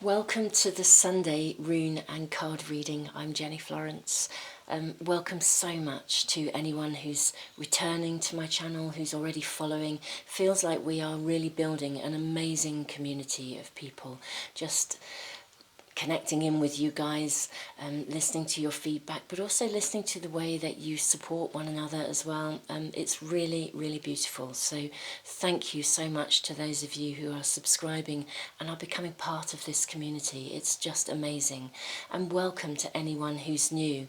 Welcome to the Sunday rune and card reading. I'm Jenny Florence. Welcome so much to anyone who's returning to my channel, who's already following. Feels like we are really building an amazing community of people, just connecting in with you guys, listening to your feedback, but also listening to the way that you support one another as well. It's really, really beautiful. So thank you so much to those of you who are subscribing and are becoming part of this community. It's just amazing. And welcome to anyone who's new.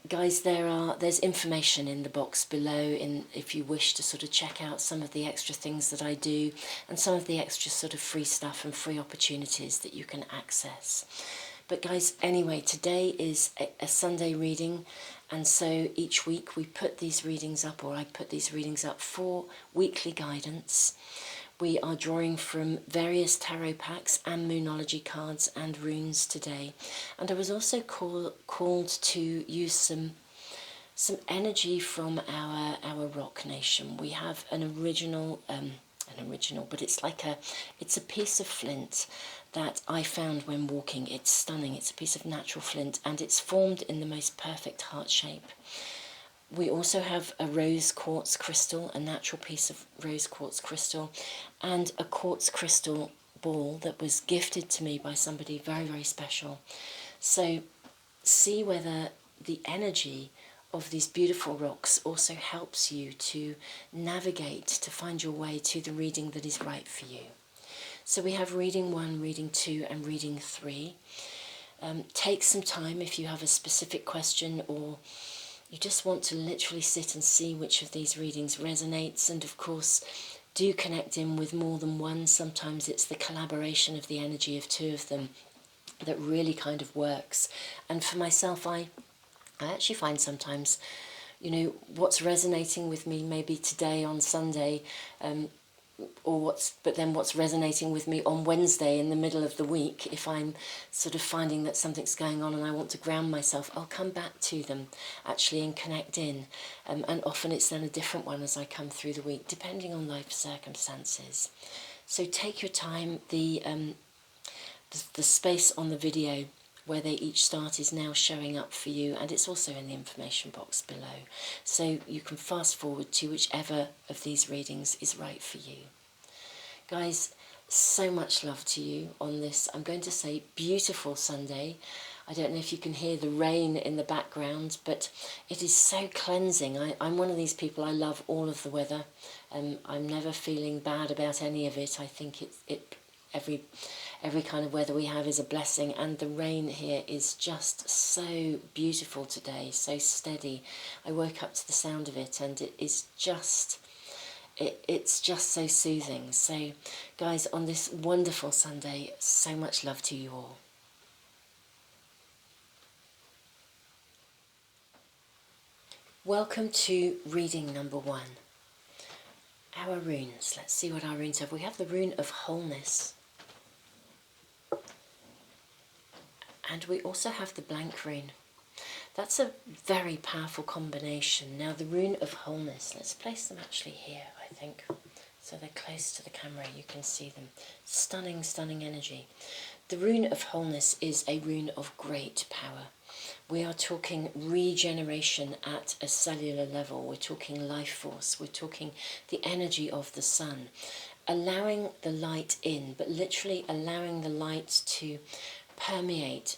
Guys, there's information in the box below if you wish to sort of check out some of the extra things that I do and some of the extra sort of free stuff and free opportunities that you can access. But guys, anyway, today is a Sunday reading, and so each week we put these readings up, or I put these readings up for weekly guidance. We are drawing from various tarot packs and moonology cards and runes today. And I was also called to use some energy from our rock nation. We have an original, but it's a piece of flint that I found when walking. It's stunning. It's a piece of natural flint, and it's formed in the most perfect heart shape. We also have a rose quartz crystal, a natural piece of rose quartz crystal, and a quartz crystal ball that was gifted to me by somebody very, very special. So see whether the energy of these beautiful rocks also helps you to navigate, to find your way to the reading that is right for you. So we have reading 1, reading 2, and reading 3. Take some time if you have a specific question, or you just want to literally sit and see which of these readings resonates. And of course, do connect in with more than one. Sometimes it's the collaboration of the energy of two of them that really kind of works. And for myself, I actually find sometimes, what's resonating with me maybe today on Sunday, but then what's resonating with me on Wednesday in the middle of the week, if I'm sort of finding that something's going on and I want to ground myself, I'll come back to them actually and connect in. And often it's then a different one as I come through the week, depending on life circumstances. So take your time. The space on the video where they each start is now showing up for you, and it's also in the information box below. So you can fast forward to whichever of these readings is right for you. Guys, so much love to you on this, I'm going to say, beautiful Sunday. I don't know if you can hear the rain in the background, but it is so cleansing. I'm one of these people, I love all of the weather. I'm never feeling bad about any of it. I think every kind of weather we have is a blessing, and the rain here is just so beautiful today, so steady. I woke up to the sound of it, and it is just, it's just so soothing. So guys, on this wonderful Sunday, so much love to you all. Welcome to reading number 1. Our runes. Let's see what our runes have. We have the rune of wholeness. And we also have the blank rune. That's a very powerful combination. Now the rune of wholeness, let's place them actually here, I think. So they're close to the camera, you can see them. Stunning, stunning energy. The rune of wholeness is a rune of great power. We are talking regeneration at a cellular level. We're talking life force. We're talking the energy of the sun. Allowing the light in, but literally allowing the light to permeate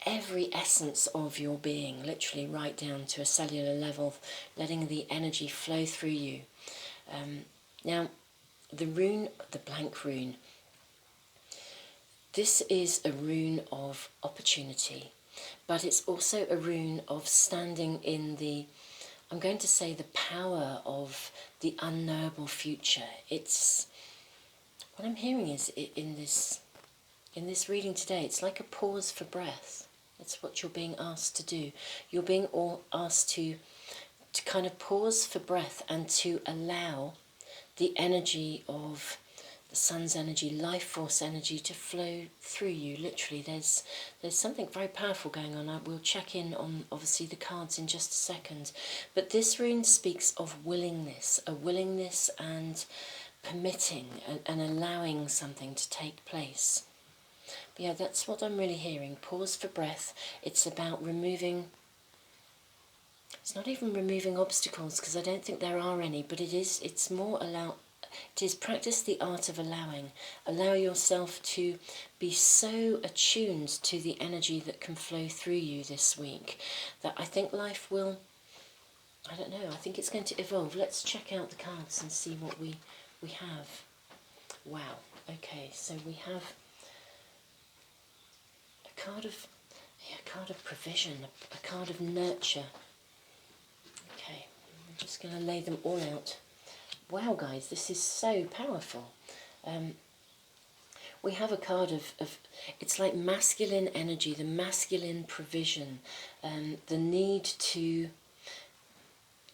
every essence of your being, literally right down to a cellular level, letting the energy flow through you. Now, the rune, the blank rune, this is a rune of opportunity, but it's also a rune of standing in the, I'm going to say, the power of the unknowable future. It's, what I'm hearing is in this reading today, it's like a pause for breath. That's what you're being asked to do. You're being asked to kind of pause for breath and to allow the energy of the sun's energy, life force energy, to flow through you. Literally, there's something very powerful going on. We'll check in on, obviously, the cards in just a second. But this rune speaks of willingness, a willingness and permitting and allowing something to take place. But yeah, that's what I'm really hearing. Pause for breath. It's about removing, it's not even removing obstacles, because I don't think there are any, but it's more it is practice the art of allowing. Allow yourself to be so attuned to the energy that can flow through you this week that I think life will, I don't know, I think it's going to evolve. Let's check out the cards and see what we have. Wow, okay, so we have a card of provision, a card of nurture. Okay, I'm just going to lay them all out. Wow, guys, this is so powerful. We have a card of it's like masculine energy, the masculine provision, the need to,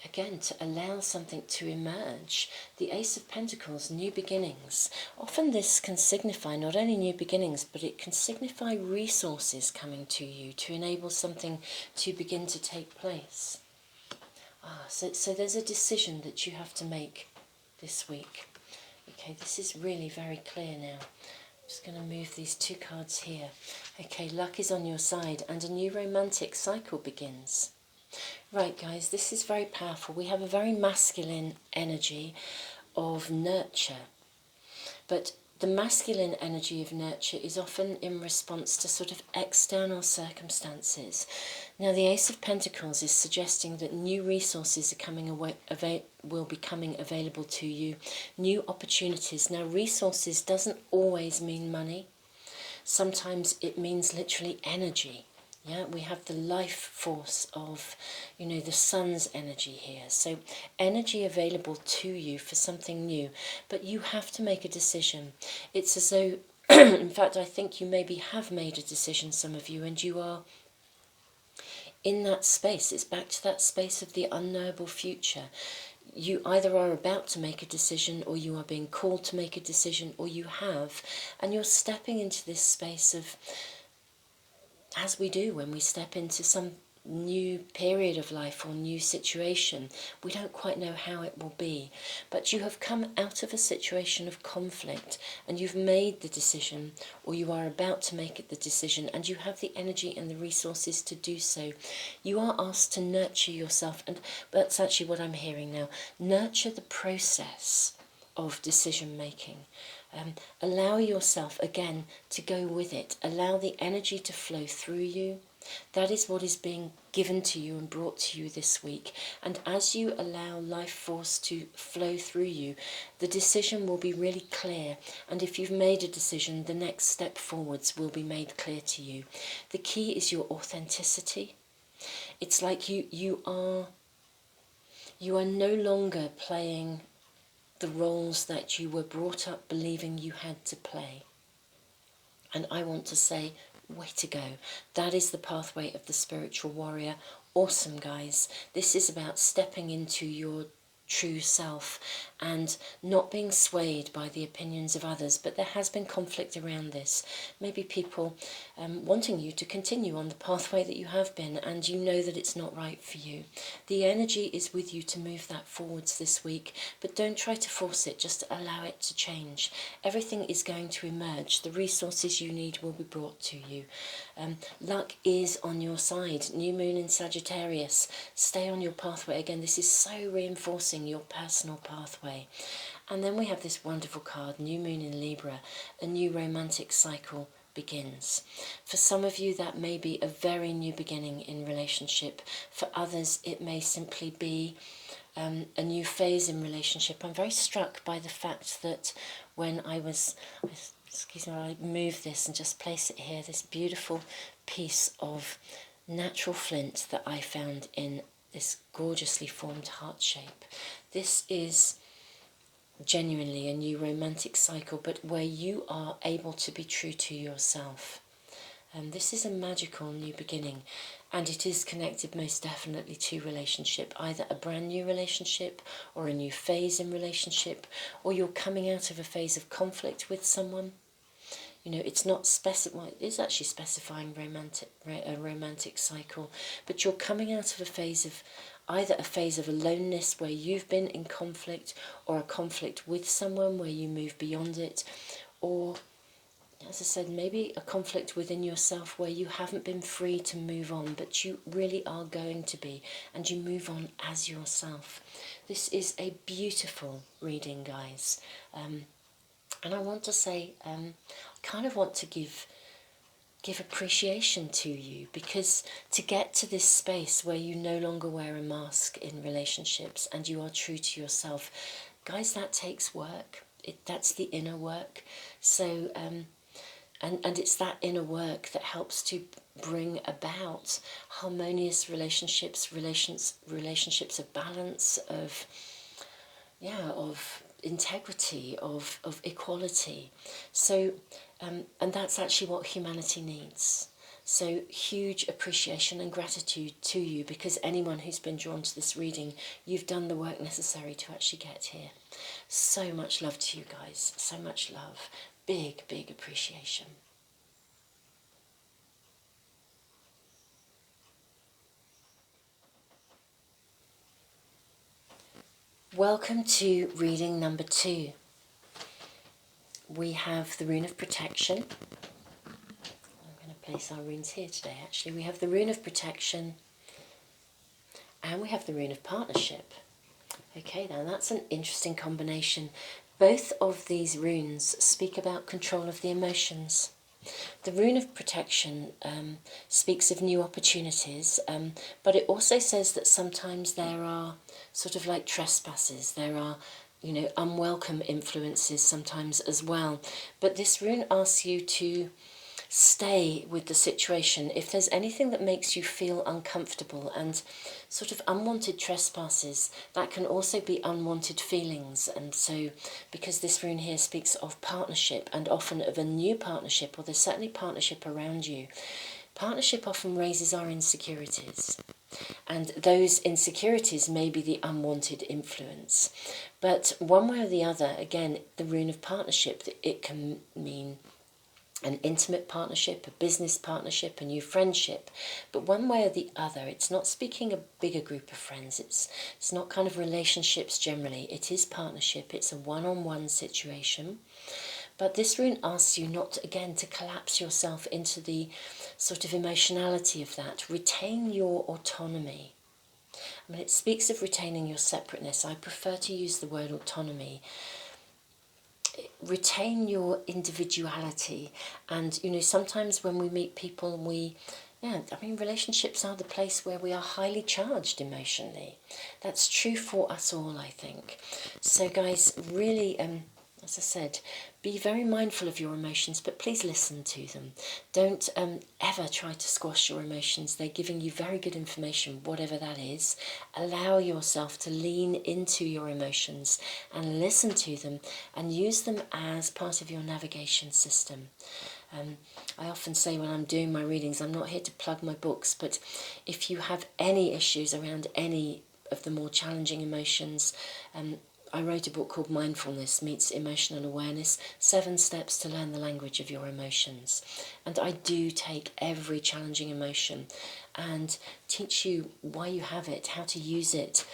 again, to allow something to emerge. The Ace of Pentacles, new beginnings. Often this can signify not only new beginnings, but it can signify resources coming to you to enable something to begin to take place. So there's a decision that you have to make this week. Okay, this is really very clear now. I'm just going to move these two cards here. Okay, luck is on your side and a new romantic cycle begins. Right, guys, this is very powerful. We have a very masculine energy of nurture, but the masculine energy of nurture is often in response to sort of external circumstances. Now, the Ace of Pentacles is suggesting that new resources are will be coming available to you, new opportunities. Now, resources doesn't always mean money. Sometimes it means literally energy. Yeah, we have the life force of, the sun's energy here. So energy available to you for something new, but you have to make a decision. It's as though, in fact, I think you maybe have made a decision, some of you, and you are in that space. It's back to that space of the unknowable future. You either are about to make a decision, or you are being called to make a decision, or you have, and you're stepping into this space of, as we do when we step into some new period of life or new situation, we don't quite know how it will be, but you have come out of a situation of conflict and you've made the decision, or you are about to make the decision, and you have the energy and the resources to do so. You are asked to nurture yourself, and that's actually what I'm hearing now. Nurture the process of decision making. Allow yourself, again, to go with it. Allow the energy to flow through you. That is what is being given to you and brought to you this week. And as you allow life force to flow through you, the decision will be really clear. And if you've made a decision, the next step forwards will be made clear to you. The key is your authenticity. It's like you are no longer playing the roles that you were brought up believing you had to play. And I want to say, way to go. That is the pathway of the spiritual warrior. Awesome, guys. This is about stepping into your true self and not being swayed by the opinions of others. But there has been conflict around this. Maybe people wanting you to continue on the pathway that you have been, and you know that it's not right for you. The energy is with you to move that forwards this week, but don't try to force it, just allow it to change. Everything is going to emerge. The resources you need will be brought to you. Luck is on your side. New moon in Sagittarius. Stay on your pathway. Again, this is so reinforcing your personal pathway. And then we have this wonderful card, new moon in Libra. A new romantic cycle begins. For some of you, that may be a very new beginning in relationship. For others, it may simply be a new phase in relationship. I'm very struck by the fact that when I move this and just place it here, this beautiful piece of natural flint that I found in this gorgeously formed heart shape. This is genuinely a new romantic cycle, but where you are able to be true to yourself. This is a magical new beginning, and it is connected most definitely to relationship, either a brand new relationship or a new phase in relationship, or you're coming out of a phase of conflict with someone. It's not it is actually specifying a romantic cycle, but you're coming out of a phase of either a phase of aloneness where you've been in conflict, or a conflict with someone where you move beyond it, or as I said, maybe a conflict within yourself where you haven't been free to move on, but you really are going to be, and you move on as yourself. This is a beautiful reading, guys. And I want to say, I kind of want to give appreciation to you, because to get to this space where you no longer wear a mask in relationships and you are true to yourself, guys, that takes work. That's the inner work. So and it's that inner work that helps to bring about harmonious relationships of balance, of integrity, of equality. So and that's actually what humanity needs. So huge appreciation and gratitude to you, because anyone who's been drawn to this reading, you've done the work necessary to actually get here. So much love to you guys, so much love. Big, big appreciation. Welcome to reading number 2. We have the Rune of Protection. I'm going to place our runes here today, actually. We have the Rune of Protection and we have the Rune of Partnership. Okay, now that's an interesting combination. Both of these runes speak about control of the emotions. The Rune of Protection speaks of new opportunities, but it also says that sometimes there are sort of like trespasses. There are, unwelcome influences sometimes as well. But this rune asks you to stay with the situation. If there's anything that makes you feel uncomfortable, and sort of unwanted trespasses, that can also be unwanted feelings. And so, because this rune here speaks of partnership, and often of a new partnership, or there's certainly partnership around you, partnership often raises our insecurities. And those insecurities may be the unwanted influence. But one way or the other, again, the rune of partnership, it can mean an intimate partnership, a business partnership, a new friendship. But one way or the other, it's not speaking a bigger group of friends. It's not kind of relationships generally. It is partnership. It's a one-on-one situation. But this rune asks you not, again, to collapse yourself into the sort of emotionality of that. Retain your autonomy. I mean, it speaks of retaining your separateness. I prefer to use the word autonomy. Retain your individuality. And, sometimes when we meet people, relationships are the place where we are highly charged emotionally. That's true for us all, I think. So, guys, really, as I said, be very mindful of your emotions, but please listen to them. Don't ever try to squash your emotions. They're giving you very good information, whatever that is. Allow yourself to lean into your emotions and listen to them and use them as part of your navigation system. I often say when I'm doing my readings, I'm not here to plug my books, but if you have any issues around any of the more challenging emotions, I wrote a book called Mindfulness Meets Emotional Awareness, 7 Steps to Learn the Language of Your Emotions. And I do take every challenging emotion and teach you why you have it, how to use it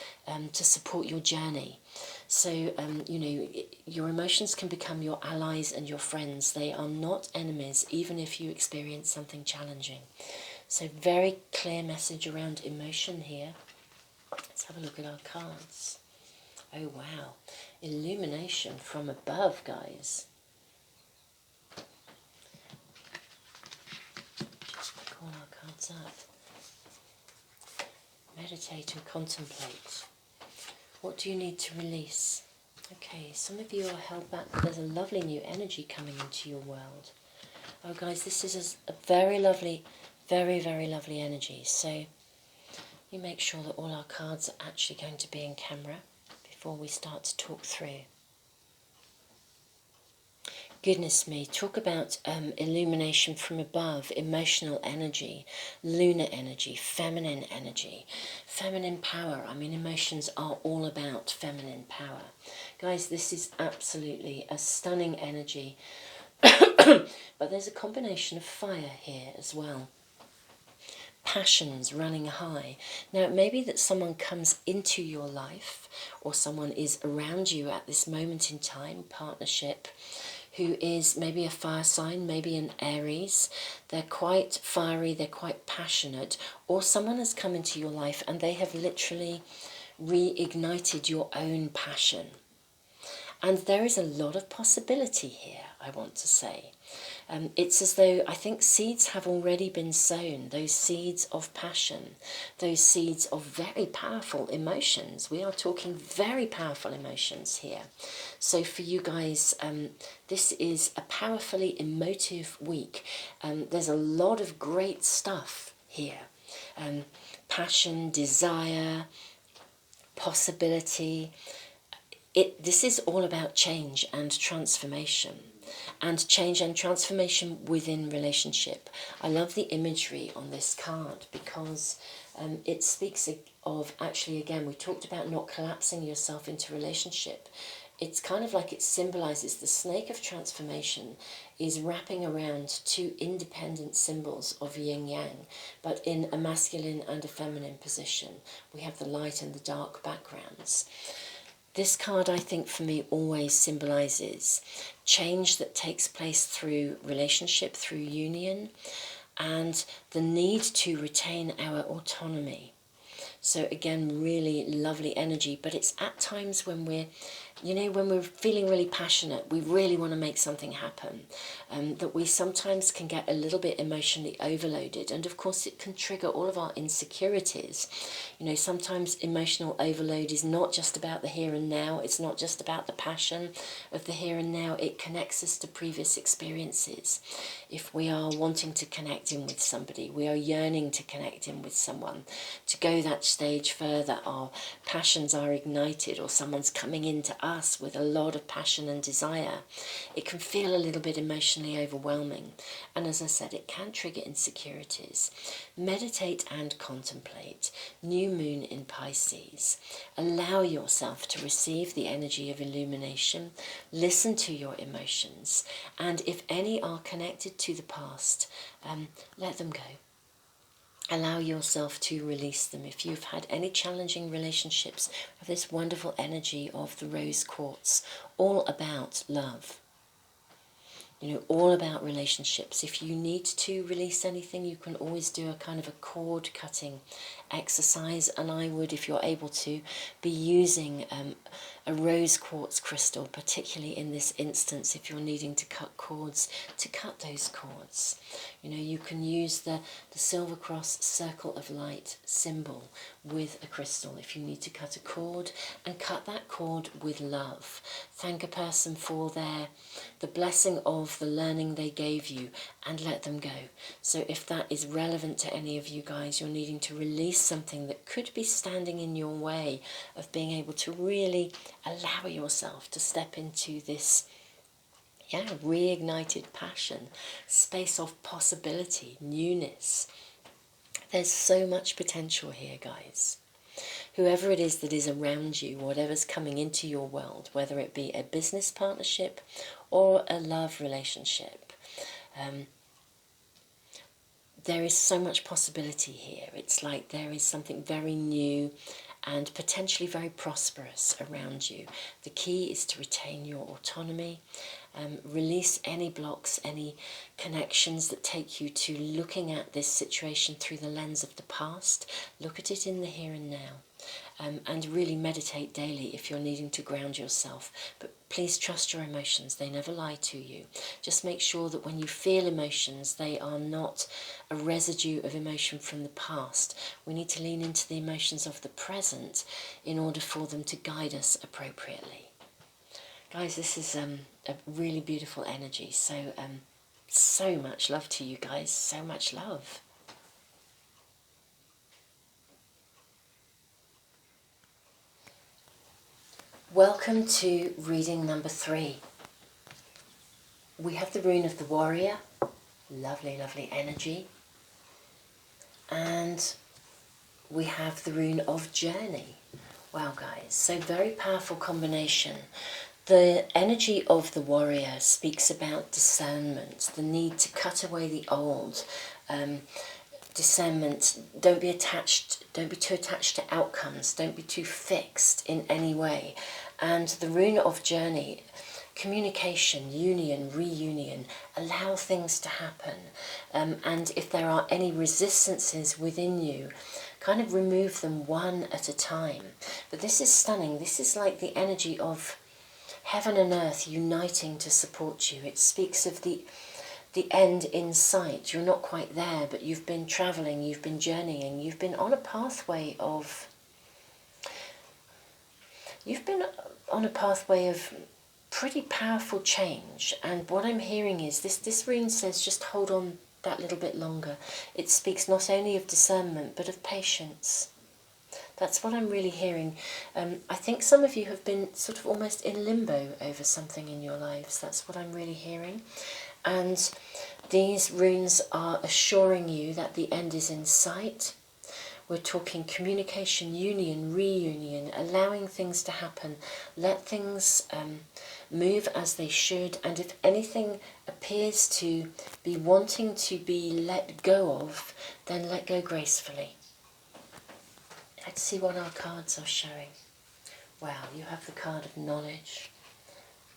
to support your journey. So, your emotions can become your allies and your friends. They are not enemies, even if you experience something challenging. So, very clear message around emotion here. Let's have a look at our cards. Oh wow, illumination from above, guys. Just call our cards up. Meditate and contemplate. What do you need to release? Okay, some of you are held back, but there's a lovely new energy coming into your world. Oh guys, this is a very lovely, very, very lovely energy. So you make sure that all our cards are actually going to be in camera before we start to talk through. Goodness me, talk about illumination from above, emotional energy, lunar energy, feminine power. I mean, emotions are all about feminine power. Guys, this is absolutely a stunning energy, but there's a combination of fire here as well. Passions running high. Now, it may be that someone comes into your life, or someone is around you at this moment in time, partnership, who is maybe a fire sign, maybe an Aries. They're quite fiery, they're quite passionate, or someone has come into your life and they have literally reignited your own passion. And there is a lot of possibility here, I want to say. It's as though I think seeds have already been sown, those seeds of passion, those seeds of very powerful emotions. We are talking very powerful emotions here. So for you guys, this is a powerfully emotive week. There's a lot of great stuff here. Passion, desire, possibility. This is all about change and transformation. And change and transformation within relationship. I love the imagery on this card because it speaks of, actually, again, we talked about not collapsing yourself into relationship. It's kind of like it symbolises the snake of transformation is wrapping around two independent symbols of yin-yang, but in a masculine and a feminine position. We have the light and the dark backgrounds. This card, I think, for me, always symbolises change that takes place through relationship, through union, and the need to retain our autonomy. So again, really lovely energy, but it's at times when we're, when we're feeling really passionate, we really want to make something happen, that we sometimes can get a little bit emotionally overloaded. And of course it can trigger all of our insecurities. Sometimes emotional overload is not just about the here and now. It's not just about the passion of the here and now. It connects us to previous experiences. If we are wanting to connect in with somebody, we are yearning to connect in with someone, to go that stage further, our passions are ignited, or someone's coming into us with a lot of passion and desire, it can feel a little bit emotionally overwhelming. And as I said, it can trigger insecurities. Meditate and contemplate. New moon in Pisces. Allow yourself to receive the energy of illumination. Listen to your emotions. And if any are connected to the past, let them go. Allow yourself to release them. If you've had any challenging relationships, have this wonderful energy of the rose quartz, all about love. All about relationships. If you need to release anything, you can always do a kind of a cord cutting exercise, and I would, if you're able to, be using a rose quartz crystal, particularly in this instance, if you're needing to cut cords, to cut those cords. You can use the silver cross circle of light symbol with a crystal if you need to cut a cord, and cut that cord with love. Thank a person for the blessing of the learning they gave you, and let them go. So if that is relevant to any of you guys, you're needing to release something that could be standing in your way of being able to really allow yourself to step into this reignited passion, space of possibility, newness. There's so much potential here, guys. Whoever it is that is around you, whatever's coming into your world, whether it be a business partnership or a love relationship, there is so much possibility here. It's like there is something very new and potentially very prosperous around you. The key is to retain your autonomy, release any blocks, any connections that take you to looking at this situation through the lens of the past. Look at it in the here and now. And really meditate daily if you're needing to ground yourself. But please trust your emotions, they never lie to you. Just make sure that when you feel emotions, they are not a residue of emotion from the past. We need to lean into the emotions of the present in order for them to guide us appropriately. Guys, this is a really beautiful energy, so much love to you guys, so much love. Welcome to reading number 3. We have the rune of the warrior, lovely, lovely energy. And we have the rune of journey. Wow, guys, so very powerful combination. The energy of the warrior speaks about discernment, the need to cut away the old, discernment. Don't be too attached to outcomes, don't be too fixed in any way. And the rune of journey communication, union, reunion, allow things to happen. And if there are any resistances within you, kind of remove them one at a time. But this is stunning. This is like the energy of heaven and earth uniting to support you. It speaks of the end in sight. You're not quite there, but you've been travelling, you've been journeying, you've been on a pathway of... You've been on a pathway of pretty powerful change. And what I'm hearing is, this rune says just hold on that little bit longer. It speaks not only of discernment, but of patience. That's what I'm really hearing. I think some of you have been sort of almost in limbo over something in your lives. That's what I'm really hearing. And these runes are assuring you that the end is in sight. We're talking communication, union, reunion, allowing things to happen. Let things move as they should. And if anything appears to be wanting to be let go of, then let go gracefully. Let's see what our cards are showing. Wow, you have the card of knowledge.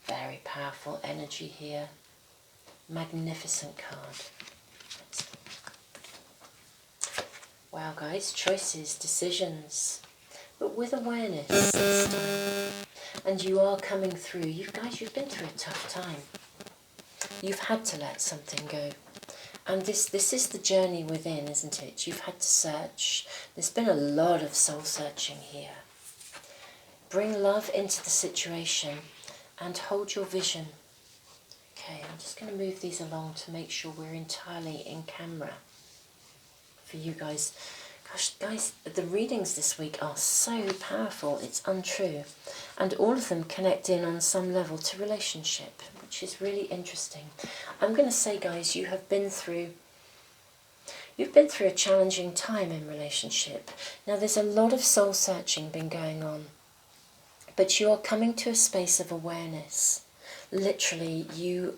Very powerful energy here. Magnificent card. Wow, guys, choices, decisions, but with awareness this time. And you are coming through. You guys, you've been through a tough time. You've had to let something go. And this is the journey within, isn't it? You've had to search. There's been a lot of soul searching here. Bring love into the situation and hold your vision. Okay, I'm just going to move these along to make sure we're entirely in camera for you guys. Gosh, guys, the readings this week are so powerful, it's untrue. And all of them connect in on some level to relationship, which is really interesting. I'm going to say, guys, you've been through a challenging time in relationship. Now, there's a lot of soul searching been going on, but you are coming to a space of awareness. Literally, you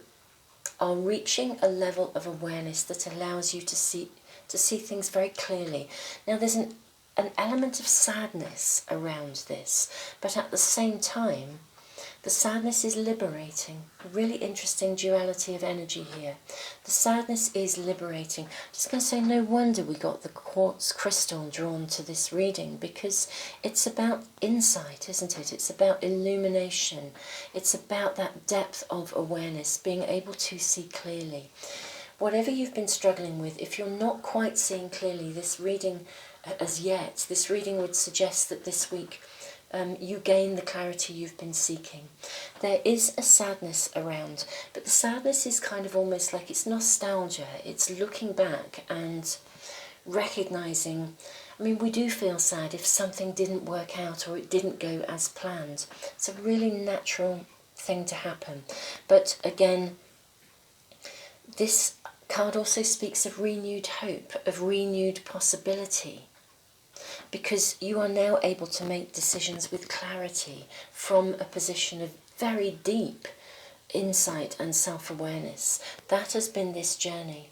are reaching a level of awareness that allows you to see things very clearly. Now, there's an element of sadness around this, but at the same time, the sadness is liberating. A really interesting duality of energy here. The sadness is liberating. Just going to say, no wonder we got the quartz crystal drawn to this reading, because it's about insight, isn't it? It's about illumination. It's about that depth of awareness, being able to see clearly. Whatever you've been struggling with, if you're not quite seeing clearly this reading as yet, this reading would suggest that this week you gain the clarity you've been seeking. There is a sadness around, but the sadness is kind of almost like it's nostalgia. It's looking back and recognizing. I mean, we do feel sad if something didn't work out or it didn't go as planned. It's a really natural thing to happen. But again, this card also speaks of renewed hope, of renewed possibility, because you are now able to make decisions with clarity from a position of very deep insight and self-awareness. That has been this journey.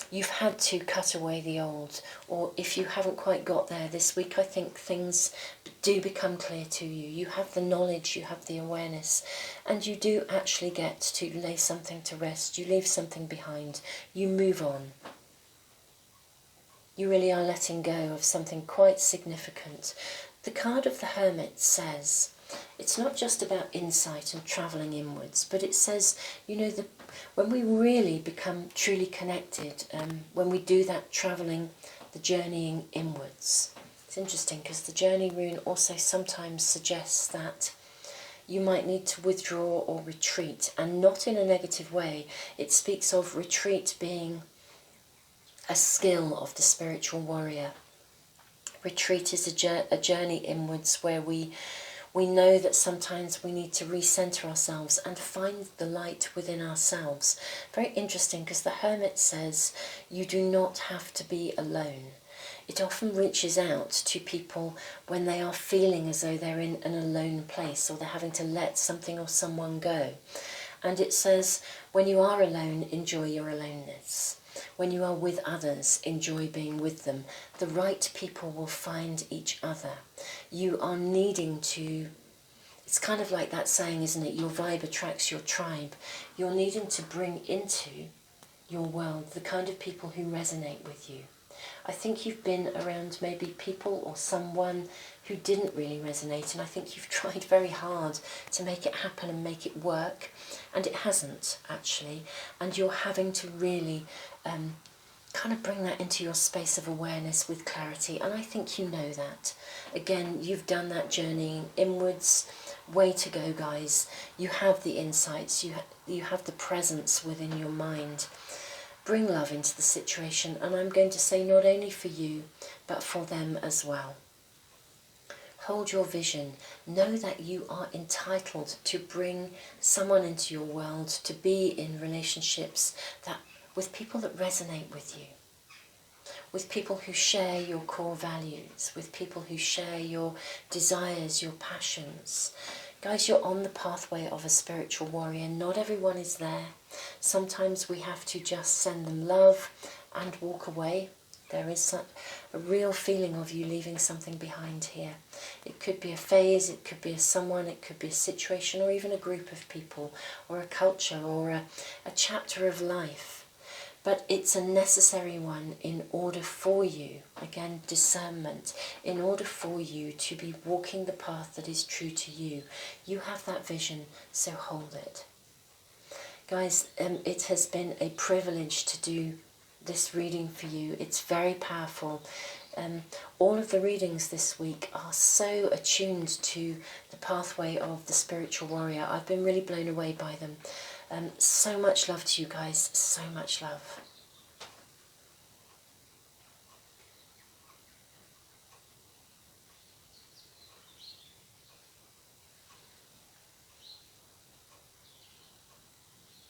You've had to cut away the old, or if you haven't quite got there this week, I think things do become clear to you. You have the knowledge, you have the awareness, and you do actually get to lay something to rest. You leave something behind. You move on. You really are letting go of something quite significant. The card of the Hermit says, it's not just about insight and travelling inwards, but it says, you know, when we really become truly connected, when we do that travelling, the journeying inwards. It's interesting because the journey rune also sometimes suggests that you might need to withdraw or retreat, and not in a negative way. It speaks of retreat being a skill of the spiritual warrior. Retreat is a journey inwards where we know that sometimes we need to recenter ourselves and find the light within ourselves. Very interesting, because the Hermit says you do not have to be alone. It often reaches out to people when they are feeling as though they're in an alone place, or they're having to let something or someone go. And it says, when you are alone, enjoy your aloneness. When you are with others, enjoy being with them. The right people will find each other. You are needing to, It's kind of like that saying, isn't it? Your vibe attracts your tribe. You're needing to bring into your world the kind of people who resonate with you. I think you've been around maybe people or someone who didn't really resonate, and I think you've tried very hard to make it happen and make it work, and it hasn't actually, and you're having to really kind of bring that into your space of awareness with clarity, and I think you know that. Again, you've done that journey inwards. Way to go, guys. You have the insights, you have the presence within your mind. Bring love into the situation, and I'm going to say not only for you, but for them as well. Hold your vision. Know that you are entitled to bring someone into your world, to be in relationships that with people that resonate with you, with people who share your core values, with people who share your desires, your passions. Guys, you're on the pathway of a spiritual warrior. Not everyone is there. Sometimes we have to just send them love and walk away. There is a real feeling of you leaving something behind here. It could be a phase, it could be a someone, it could be a situation, or even a group of people, or a culture, or a chapter of life. But it's a necessary one in order for you, again, discernment, in order for you to be walking the path that is true to you. You have that vision, so hold it. Guys, it has been a privilege to do this reading for you. It's very powerful. All of the readings this week are so attuned to the pathway of the spiritual warrior. I've been really blown away by them. So much love to you guys, so much love.